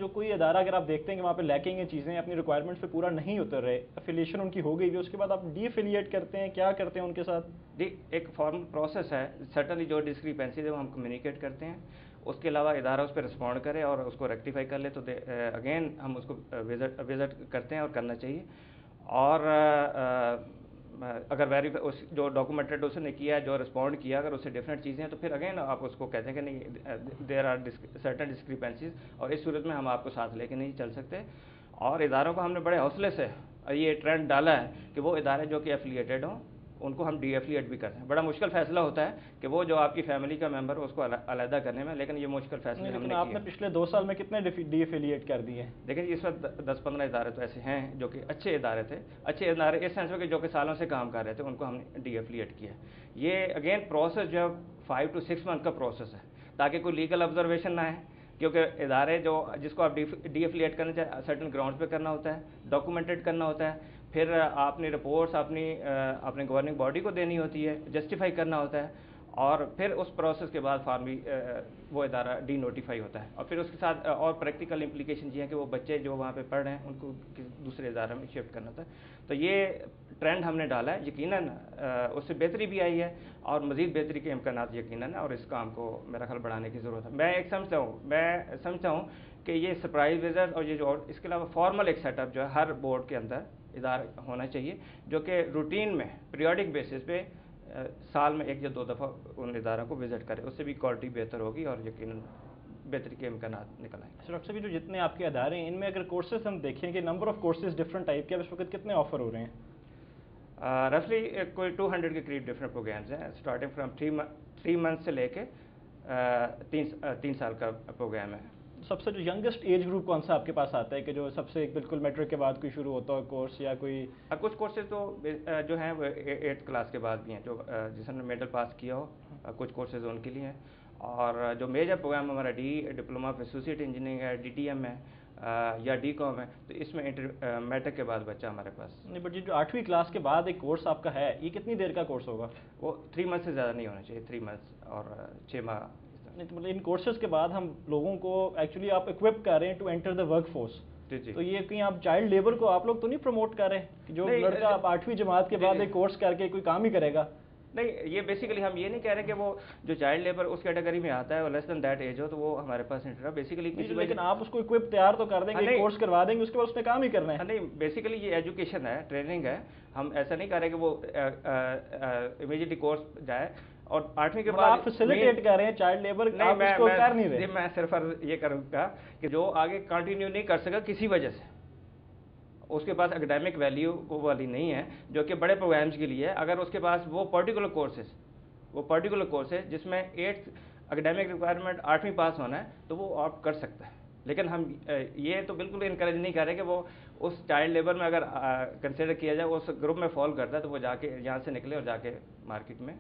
जो कोई अदारा अगर आप देखते हैं कि वहाँ पे लैकिंग है चीज़ें, अपनी रिक्वायरमेंट्स पे पूरा नहीं उतर रहे, एफिलिएशन उनकी हो गई है, उसके बाद आप डी एफिलिएट करते हैं, क्या करते हैं उनके साथ? जी, एक फॉर्मल प्रोसेस है। सर्टनली जो डिस्क्रिपेंसीज है वो हम कम्युनिकेट करते हैं, उसके अलावा इदारा उस पर रिस्पॉन्ड करे और उसको रेक्टिफाई कर ले तो अगेन हम उसको विजिट करते हैं और करना चाहिए। और अगर वेरीफाई उस जो डॉक्यूमेंटेड उसने किया, जो रिस्पॉन्ड किया, अगर उससे डिफरेंट चीज़ें हैं तो फिर अगेन आप उसको कहते हैं कि नहीं, देयर आर सर्टन डिस्क्रिपेंसीज, और इस सूरत में हम आपको साथ लेके नहीं चल सकते। और इदारों को हमने बड़े हौसले से ये ट्रेंड डाला है कि वो इदारे जो कि एफिलिएटेड हों उनको हम डी एफिलिएट भी करते हैं। बड़ा मुश्किल फैसला होता है कि वो जो आपकी फैमिली का मेंबर हो उसको अलहदा करने में, लेकिन ये मुश्किल फैसले हमने किए। आपने पिछले 2 साल में कितने डी एफिलिएट कर दिए? देखिए इस वक्त 10-15 इदारे तो ऐसे हैं जो कि अच्छे इदारे थे, अच्छे इदारे इस सेंस में कि जो कि सालों से काम कर रहे थे, उनको हमने डी एफिलिएट किया। ये अगेन प्रोसेस जो है 5 to 6 मंथ का प्रोसेस है, ताकि कोई लीगल ऑब्जर्वेशन ना है, क्योंकि इदारे जो जिसको आप डी एफिलिएट करना चाहे सर्टन ग्राउंड्स पे करना होता है, डॉक्यूमेंटेड करना होता है, फिर आपने रिपोर्ट्स अपने गवर्निंग बॉडी को देनी होती है, जस्टिफाई करना होता है, और फिर उस प्रोसेस के बाद फार्म भी वो इदारा डी नोटिफाई होता है। और फिर उसके साथ और प्रैक्टिकल इम्प्लीकेशन ये है कि वो बच्चे जो वहाँ पे पढ़ रहे हैं उनको दूसरे इदारे में शिफ्ट करना होता है। तो ये ट्रेंड हमने डाला है, यकीनन उससे बेहतरी भी आई है और मज़ीद बेहतरी के इम्कानात यकीनन है, और इस काम को मेरा ख्याल बढ़ाने की ज़रूरत है। मैं समझता हूँ कि ये सरप्राइज विजिट और ये जो इसके अलावा फॉर्मल एक सेटअप जो है हर बोर्ड के अंदर इदारा होना चाहिए, जो कि रूटीन में पीरियोडिक बेसिस पे साल में 1 या 2 दफ़ा उन इदारा को विजिट करें, उससे भी क्वालिटी बेहतर होगी और यकीनन बेहतरी के इम्कानात निकल आएंगे। डॉक्टर साहब, जो जितने आपके अदारे हैं इनमें अगर कोर्सेज हम देखें कि number of courses different type के अब इस वक्त कितने ऑफर हो रहे हैं? रफली कोई 200 के करीब डिफरेंट प्रोग्राम्स हैं, स्टार्टिंग फ्राम 3 मंथ से लेके 3 साल का प्रोग्राम है। सबसे जो यंगेस्ट एज ग्रुप कौन सा आपके पास आता है कि जो सबसे बिल्कुल मैट्रिक के बाद कोई शुरू होता है कोर्स, या कोई कुछ कोर्सेज तो जो हैं वो 8th क्लास के बाद भी हैं, जो जिसने मेडल पास किया हो, कुछ कोर्सेज उनके लिए हैं। और जो मेजर प्रोग्राम हमारा डिप्लोमा ऑफ एसोसिएट इंजीनियरिंग है, DTM है या DCOM है, तो इसमें मैट्रिक के बाद बच्चा हमारे पास नहीं। बट जो 8वीं क्लास के बाद एक कोर्स आपका है, ये कितनी देर का कोर्स होगा? वो 3 मंथ से ज़्यादा नहीं होना चाहिए, 3 मंथ और 6 माह। नहीं, तो मतलब इन कोर्सेज के बाद हम लोगों को एक्चुअली आप इक्विप कर रहे हैं to enter the work force. जी। तो ये कहीं आप चाइल्ड लेबर को आप लोग तो नहीं प्रमोट कर रहे कि जो लड़का आप 8वीं जमात के बाद एक कोर्स करके कोई काम ही करेगा? नहीं, ये बेसिकली हम ये नहीं कह रहे कि वो जो चाइल्ड लेबर उस कैटेगरी में आता है और लेस देन दैट एज हो तो वो हमारे पास नहीं रहा बेसिकली। लेकिन आप उसको इक्विप तैयार तो कर देंगे, कोर्स करवा देंगे, उसके बाद उसने काम ही करना है। नहीं, बेसिकली ये एजुकेशन है, ट्रेनिंग है। हम ऐसा नहीं कर रहे कि वो इमीडिएटली कोर्स जाए और 8वीं के बाद आप फैसिलिटेट कर रहे हैं चाइल्ड लेबर, आप उसको कर नहीं रहे। मैं सिर्फ ये करूँगा कि जो आगे कंटिन्यू नहीं कर सका किसी वजह से, उसके पास एकेडमिक वैल्यू वो वाली नहीं है जो कि बड़े प्रोग्राम्स के लिए है, अगर उसके पास वो पर्टिकुलर कोर्सेज जिसमें 8th एकेडमिक रिक्वायरमेंट 8वीं पास होना है तो वो ऑप्ट कर सकता है। लेकिन हम ये तो बिल्कुल इनकरेज नहीं कर रहे कि वो उस चाइल्ड लेबर में अगर कंसिडर किया जाए, उस ग्रुप में फॉल करता है तो वो जाके यहाँ से निकले और जाके मार्केट में।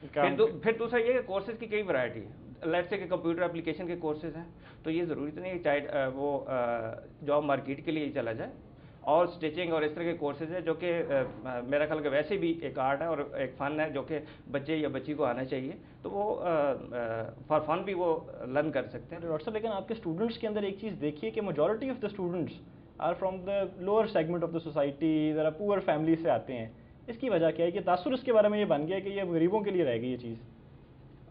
फिर दूसरा ये कोर्सेज की कई वैरायटी है। लेट्स से कि कंप्यूटर एप्लीकेशन के कोर्सेज हैं, तो ये ज़रूरी तो नहीं कि वो जॉब मार्केट के लिए ही चला जाए। और स्टिचिंग और इस तरह के कोर्सेज है जो कि मेरा ख्याल कि वैसे भी एक आर्ट है और एक फ़न है जो कि बच्चे या बच्ची को आना चाहिए, तो वो फॉर फन भी वो लर्न कर सकते हैं। डॉक्टर साहब, लेकिन आपके स्टूडेंट्स के अंदर एक चीज़ देखिए कि majority of the students are from the lower segment of the society, ज़रा पुअर फैमिली से आते हैं। इसकी वजह क्या है कि तासुर इसके बारे में ये बन गया कि ये गरीबों के लिए रह गई ये चीज़?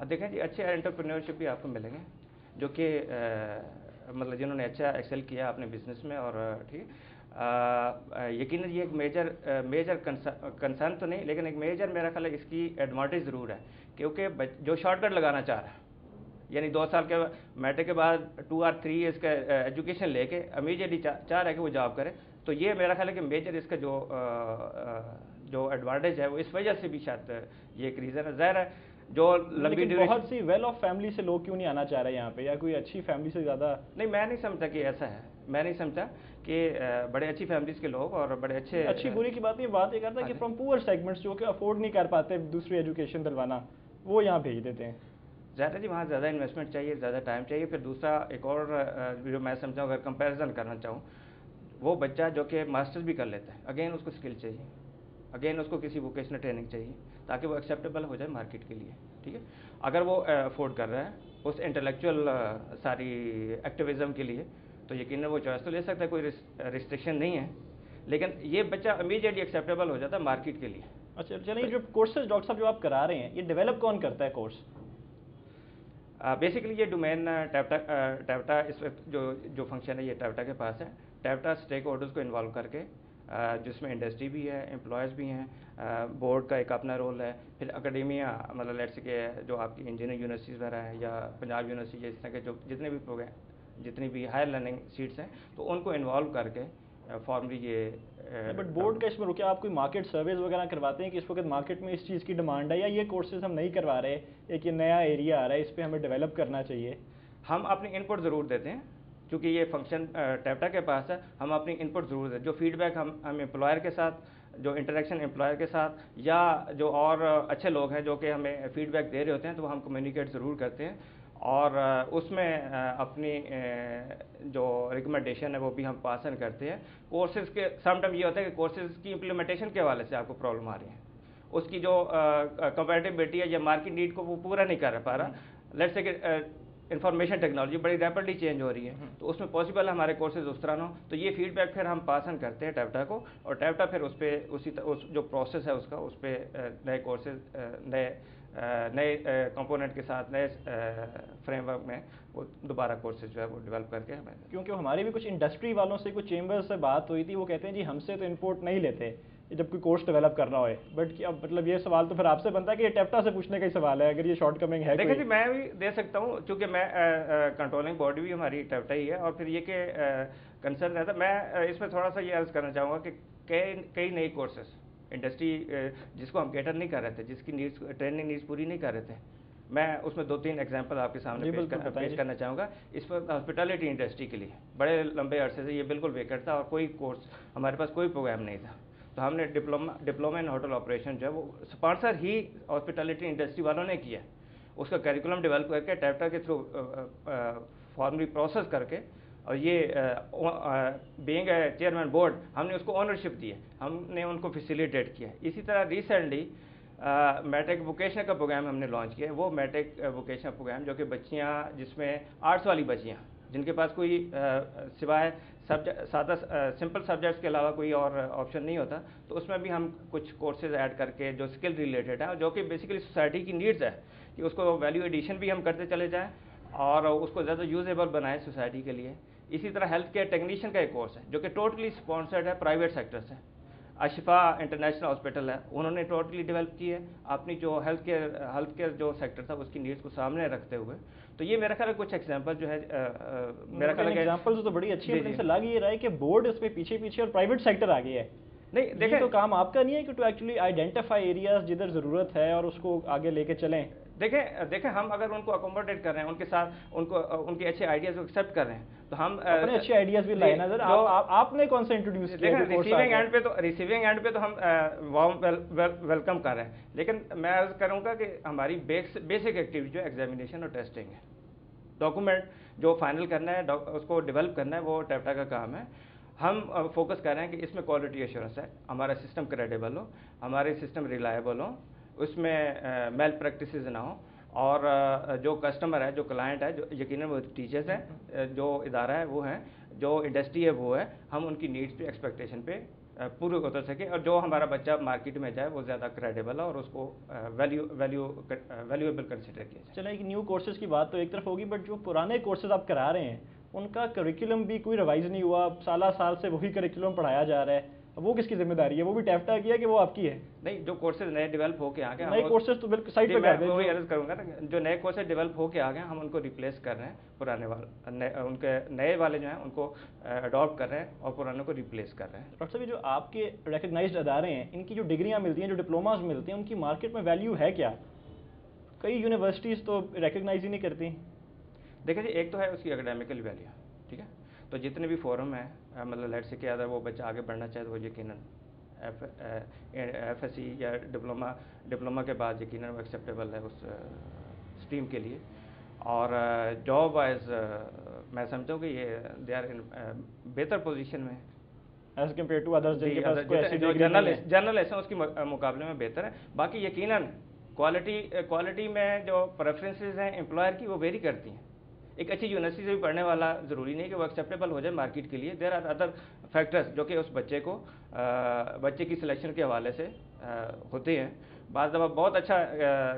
देखें जी, अच्छे एंटरप्रेन्योरशिप भी आपको मिलेंगे जो कि मतलब जिन्होंने अच्छा एक्सेल किया अपने बिजनेस में, और ठीक यकीनन ये एक मेजर कंसर्न तो नहीं, लेकिन एक मेजर मेरा ख्याल है इसकी एडवांटेज ज़रूर है, क्योंकि जो शॉर्टकट लगाना चाह रहा है, यानी 2 साल के मैट्रिक के बाद 2 और 3 ईयर्स का एजुकेशन लेके इमीडिएटली चाह रहा है कि वो जॉब करे, तो ये मेरा ख्याल है कि मेजर इसका जो एडवांटेज है वो इस वजह से भी शायद ये एक रीज़न है। ज़ाहिर है जो लंबी बहुत सी वेल ऑफ फैमिली से लोग क्यों नहीं आना चाह रहे यहाँ पे, या कोई अच्छी फैमिली से ज़्यादा? नहीं, मैं नहीं समझता कि ऐसा है। मैं नहीं समझता कि बड़े अच्छी फैमिलीज के लोग और बड़े अच्छी बुरी की बात नहीं, बात ये करता है कि फ्रॉम पुअर सेगमेंट्स जो कि अफोर्ड नहीं कर पाते दूसरी एजुकेशन दिलवाना, वो यहाँ भेज देते हैं। ज़्यादा जी, वहाँ ज़्यादा इन्वेस्टमेंट चाहिए, ज़्यादा टाइम चाहिए। फिर दूसरा एक और जो मैं समझा, अगर कंपैरिजन करना चाहूँ, वो बच्चा जो कि मास्टर्स भी कर लेता है, अगेन उसको स्किल चाहिए, अगेन उसको किसी वोकेशनल ट्रेनिंग चाहिए ताकि वो एक्सेप्टेबल हो जाए मार्केट के लिए। ठीक है, अगर वो अफोर्ड कर रहा है उस इंटेलेक्चुअल सारी एक्टिविज़म के लिए, तो यकीनन वो चॉइस तो ले सकता है, कोई रिस्ट्रिक्शन नहीं है, लेकिन ये बच्चा इमीडिएटली एक्सेप्टेबल हो जाता है मार्केट के लिए। अच्छा चलिए, जो कोर्सेज डॉक्टर साहब जो आप करा रहे हैं, ये डेवलप कौन करता है कोर्स? बेसिकली ये डोमेन टैप्टा इस वक्त जो फंक्शन है ये टैप्टा के पास है। टैप्टा स्टेक होल्डर्स को इन्वॉल्व करके, जिसमें इंडस्ट्री भी है, एम्प्लॉयज़ भी हैं, बोर्ड का एक अपना रोल है, फिर अकेडेमिया, मतलब लेट्स के जो आपकी इंजीनियरिंग यूनिवर्सिटीज़ वगैरह हैं या पंजाब यूनिवर्सिटी, इस तरह के जो जितने भी प्रोग्राम, जितनी भी हायर लर्निंग सीट्स हैं, तो उनको इन्वॉल्व करके फॉर्मली ये। बट बोर्ड का इसमें रुके, आप कोई मार्केट सर्वेज वगैरह करवाते हैं कि इस वक्त मार्केट में इस चीज़ की डिमांड है, या ये कोर्सेज हम नहीं करवा रहे, एक ये नया एरिया आ रहा है, इस पर हमें डेवलप करना चाहिए? हम अपनी इनपुट ज़रूर देते हैं, क्योंकि ये फंक्शन टैप्टा के पास है, हम अपनी इनपुट ज़रूर देते हैं। जो फीडबैक हम एम्प्लॉयर के साथ, जो इंटरेक्शन एम्प्लॉयर के साथ, या जो और अच्छे लोग हैं जो कि हमें फीडबैक दे रहे होते हैं, तो हम कम्युनिकेट ज़रूर करते हैं, और उसमें अपनी जो रिकमेंडेशन है वो भी हम पास ऑन करते हैं। कोर्सेज़ के समटाइम ये होता है कि कोर्सेज़ की इम्प्लीमेंटेशन के हवाले से आपको प्रॉब्लम आ रही है, उसकी जो कंपैटिबिलिटी है या मार्केट नीड को वो पूरा नहीं कर पा रहा। लेट्स से कि इंफॉर्मेशन टेक्नोलॉजी बड़ी रैपिडली चेंज हो रही है, तो उसमें पॉसिबल है हमारे कोर्सेज उस तरह ना हो, तो ये फीडबैक फिर हम पास ऑन करते हैं टैप्टा को, और टैप्टा फिर उस पर उस जो प्रोसेस है उसका, उस पर नए कोर्सेज, नए कंपोनेंट के साथ, नए फ्रेमवर्क में वो दोबारा कोर्सेज जो है वो डेवलप करके हमें। क्योंकि हमारी भी कुछ इंडस्ट्री वालों से, कुछ चेंबर्स से बात हुई थी, वो कहते हैं जी हमसे तो इनपुट नहीं लेते जब कोई कोर्स डेवलप करना हो, बट अब मतलब ये सवाल तो फिर आपसे बनता है कि ये टैप्टा से पूछने का ही सवाल है, अगर ये शॉर्ट कमिंग है। देखिए जी, मैं भी दे सकता हूँ, क्योंकि मैं कंट्रोलिंग बॉडी भी हमारी टैप्टा ही है, और फिर ये कि कंसर्न रहता है। मैं इसमें थोड़ा सा ये अर्ज करना चाहूँगा कि कई नई कोर्सेज इंडस्ट्री जिसको हम कैटर नहीं कर रहे थे, जिसकी नीड्स, ट्रेनिंग नीड्स पूरी नहीं कर रहे थे, मैं उसमें 2-3 एग्जांपल आपके सामने पेश करना चाहूँगा। इस पर हॉस्पिटैलिटी इंडस्ट्री के लिए बड़े लंबे अरसे से ये बिल्कुल वेकेंट था, और कोई कोर्स हमारे पास, कोई प्रोग्राम नहीं था, तो हमने डिप्लोमा इन होटल ऑपरेशन जो है वो स्पॉन्सर ही हॉस्पिटैलिटी इंडस्ट्री वालों ने किया, उसका करिकुलम डेवलप करके टैप्टा के थ्रू फॉर्मली प्रोसेस करके, और ये बीइंग चेयरमैन बोर्ड हमने उसको ऑनरशिप दी है, हमने उनको फैसिलिटेट किया। इसी तरह रिसेंटली मैट्रिक वोकेशनल का प्रोग्राम हमने लॉन्च किया है। वो मैट्रिक वोकेशनल प्रोग्राम जो कि बच्चियाँ, जिसमें आर्ट्स वाली बच्चियाँ जिनके पास कोई सिवाय सादा सिंपल सब्जेक्ट्स के अलावा कोई और ऑप्शन नहीं होता, तो उसमें भी हम कुछ कोर्सेज ऐड करके जो स्किल रिलेटेड है, जो कि बेसिकली सोसाइटी की नीड्स है, कि उसको वैल्यू एडिशन भी हम करते चले जाएँ और उसको ज़्यादा यूजेबल बनाएं सोसाइटी के लिए। इसी तरह हेल्थ केयर टेक्नीशियन का एक कोर्स है जो कि टोटली स्पॉन्सर्ड है प्राइवेट सेक्टर से। अशिफा इंटरनेशनल हॉस्पिटल है, उन्होंने टोटली डेवलप की है अपनी जो हेल्थ केयर जो सेक्टर था उसकी नीड्स को सामने रखते हुए। तो ये मेरा ख्याल है कुछ एग्जांपल जो है मेरा ख्याल है एग्जांपल तो बड़ी अच्छी है, इनसे लग ये रहा है कि बोर्ड इसमें पीछे पीछे और प्राइवेट सेक्टर आगे है। नहीं देखिए, तो काम आपका नहीं है कि टू एक्चुअली आइडेंटिफाई एरियाज जिधर ज़रूरत है और उसको आगे लेके चलें। देखें हम अगर उनको अकोमोडेट कर रहे हैं, उनके साथ उनके अच्छे आइडियाज को एक्सेप्ट कर रहे हैं, तो हम अपने अच्छे आइडियाज भी लाए नजर। आपने कौन सा इंट्रोड्यूस किया? रिसीविंग एंड पे तो हम वार्म वेलकम कर रहे हैं, लेकिन मैं अर्ज करूंगा कि हमारी बेसिक एक्टिविटी जो एग्जामिनेशन और टेस्टिंग है, डॉक्यूमेंट जो फाइनल करना है, उसको डेवलप करना है, वो टैप्टा का काम है। हम फोकस कर रहे हैं कि इसमें क्वालिटी एश्योरेंस है, हमारा सिस्टम क्रेडिबल हो, हमारे सिस्टम रिलायबल हो, उसमें मेल प्रैक्टिसेस ना हो, और जो कस्टमर है, जो क्लाइंट है, जो यकीनन वो टीचर्स हैं, जो इदारा है वो है, जो इंडस्ट्री है वो है, हम उनकी नीड्स पे, एक्सपेक्टेशन पे पूरे उतर सके, और जो हमारा बच्चा मार्केट में जाए वो ज़्यादा क्रेडिबल है और उसको वैल्यूएबल कंसिडर किया जाए। चलिए, एक न्यू कोर्सेज की बात तो एक तरफ होगी, बट जो पुराने कोर्सेज आप करा रहे हैं उनका करिकुलम भी कोई रिवाइज नहीं हुआ, साल से वही करिकुलम पढ़ाया जा रहा है, वो किसकी जिम्मेदारी है? वो भी टैप्टा की है कि वो आपकी है? नहीं, जो कोर्सेज नए डेवलप होके आ गए, नए कोर्सेज तो बिल्कुल साइड पे कर दें। वही अर्ज करूंगा ना, जो नए कोर्सेज डेवलप होके आ गए हम उनको रिप्लेस कर रहे हैं, पुराने वाले उनके नए वाले जो हैं उनको अडॉप्ट कर रहे हैं और पुराने को रिप्लेस कर रहे हैं। डॉक्टर साहब, जो आपके रिकग्नाइज्ड अदारे हैं, इनकी जो डिग्रियाँ मिलती हैं, जो डिप्लोमाज मिलते हैं, उनकी मार्केट में वैल्यू है क्या? कई यूनिवर्सिटीज़ तो रिकग्नाइज ही नहीं करती। देखिए जी, एक तो है उसकी एकेडमिकल वैल्यू, ठीक है, तो जितने भी फोरम है, मतलब लेट्स से कि अगर वो बच्चा आगे बढ़ना चाहे तो वो यकीनन FSC या डिप्लोमा के बाद यकीनन वो एक्सेप्टेबल है उस स्ट्रीम के लिए। और जॉब वाइज मैं समझता हूँ कि ये दे आर इन बेहतर पोजीशन में एज कम्पेयर टू अदर्स जो जर्नलिस्ट हैं उसकी मुकाबले में बेहतर है। बाकी यकीनन क्वालिटी में जो प्रेफरेंसेस हैं एम्प्लॉयर की वो वेरी करती हैं। एक अच्छी यूनिवर्सिटी से भी पढ़ने वाला ज़रूरी नहीं कि वो एक्सेप्टेबल हो जाए मार्केट के लिए। देयर आर अदर फैक्टर्स जो कि उस बच्चे की सिलेक्शन के हवाले से होते हैं। बाज़ दफ़ा बहुत अच्छा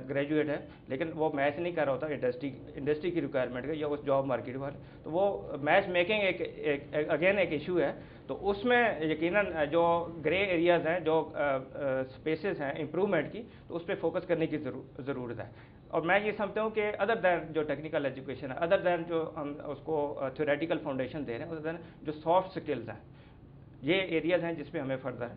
ग्रेजुएट है लेकिन वो मैच नहीं कर रहा होता इंडस्ट्री की रिक्वायरमेंट का या उस जॉब मार्केट वाले, तो वो मैच मेकिंग एक इशू है। तो उसमें यकीनन जो ग्रे एरियाज़ हैं, जो स्पेसेस हैं इम्प्रूवमेंट की, तो उस पर फोकस करने की ज़रूरत है। और मैं ये समझता हूँ कि अदर दैन जो टेक्निकल एजुकेशन है, अदर दैन जो हम उसको थ्योरेटिकल फाउंडेशन दे रहे हैं, अदर दैन जो सॉफ्ट स्किल्स हैं, ये एरियाज़ हैं जिस पे हमें फर्दर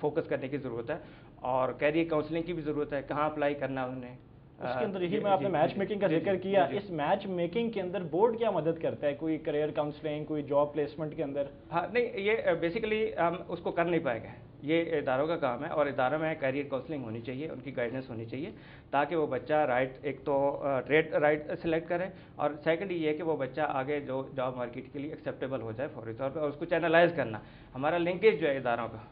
फोकस करने की ज़रूरत है। और कैरियर काउंसलिंग की भी ज़रूरत है, कहाँ अप्लाई करना है उन्हें। उसके अंदर यही मैं आपने मैच मेकिंग का जिक्र किया, इस मैच मेकिंग के अंदर बोर्ड क्या मदद करता है? कोई करियर काउंसलिंग, कोई जॉब प्लेसमेंट के अंदर? हाँ, नहीं, ये बेसिकली हम उसको कर नहीं पाएंगे, ये इदारों का काम है। और इदारों में कैरियर काउंसलिंग होनी चाहिए, उनकी गाइडेंस होनी चाहिए, ताकि वो बच्चा एक तो ट्रेड सेलेक्ट करे, और सेकंड ये है कि वो बच्चा आगे जो जॉब मार्केट के लिए एक्सेप्टेबल हो जाए फौरी तौर पर, और उसको चैनलाइज करना। हमारा लिंकेज जो है इदारों का,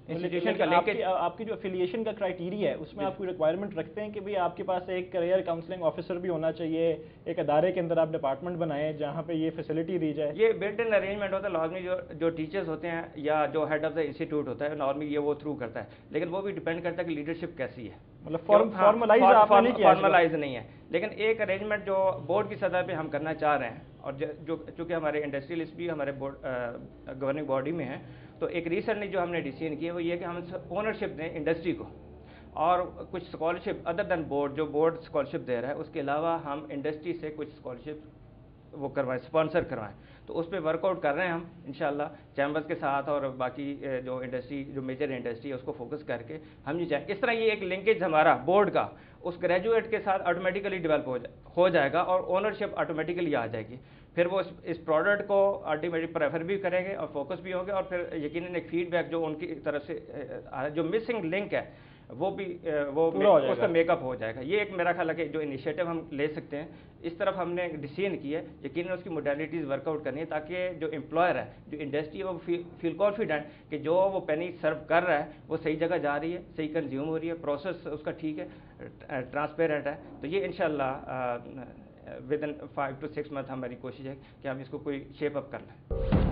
इंस्टीट्यूशन का लिंकेज, आपकी जो एफिलिएशन का क्राइटेरिया है उसमें आप कोई रिक्वायरमेंट रखते हैं कि भाई आपके पास एक करियर काउंसलिंग ऑफिसर भी होना चाहिए, एक अदारे के अंदर आप डिपार्टमेंट बनाएं जहां पे ये फैसिलिटी दी जाए? ये बिल्ट इन अरेंजमेंट होता है नॉर्मली, जो टीचर्स होते हैं या जो हेड ऑफ द इंस्टीट्यूट होता है नॉर्मली ये वो थ्रू करता है, लेकिन वो भी डिपेंड करता है कि लीडरशिप कैसी है। मतलब फॉर्मलाइज नहीं है, लेकिन एक अरेंजमेंट जो बोर्ड की सतह पे हम करना चाह रहे हैं, और जो चूँकि हमारे इंडस्ट्रियलिस्ट भी हमारे बोर्ड गवर्निंग बॉडी में है, तो एक रिसेंटली जो हमने डिसीजन किया वो ये कि हम ओनरशिप दें इंडस्ट्री को, और कुछ स्कॉलरशिप अदर दैन बोर्ड, जो बोर्ड स्कॉलरशिप दे रहा है उसके अलावा हम इंडस्ट्री से कुछ स्कॉलरशिप वो करवाएं, स्पॉन्सर करवाएं। तो उस पर वर्कआउट कर रहे हैं हम इंशाल्लाह चैम्बर्स के साथ, और बाकी जो इंडस्ट्री, जो मेजर इंडस्ट्री है उसको फोकस करके हम ये चाहें। इस तरह ये एक लिंकेज हमारा बोर्ड का उस ग्रेजुएट के साथ ऑटोमेटिकली डेवलप हो जाएगा, और ओनरशिप ऑटोमेटिकली आ जाएगी। फिर वो इस प्रोडक्ट को अल्टीमेटली प्रेफर भी करेंगे और फोकस भी होंगे, और फिर यकीनन एक फीडबैक जो उनकी तरफ से जो मिसिंग लिंक है वो उसका मेकअप हो जाएगा। ये एक मेरा ख्याल है कि जो इनिशिएटिव हम ले सकते हैं, इस तरफ हमने डिसीजन किया है। यकीनन उसकी मोडालिटीज़ वर्कआउट करनी है, ताकि जो एम्प्लॉयर है, जो इंडस्ट्री है, वो फील कॉन्फिडेंट कि जो वो पेनी सर्व कर रहा है वो सही जगह जा रही है, सही कंज्यूम हो रही है, प्रोसेस उसका ठीक है, ट्रांसपेरेंट है। तो ये इंशाल्लाह विद इन 5 to 6 मंथ हमारी कोशिश है कि हम इसको कोई शेप अप कर लें।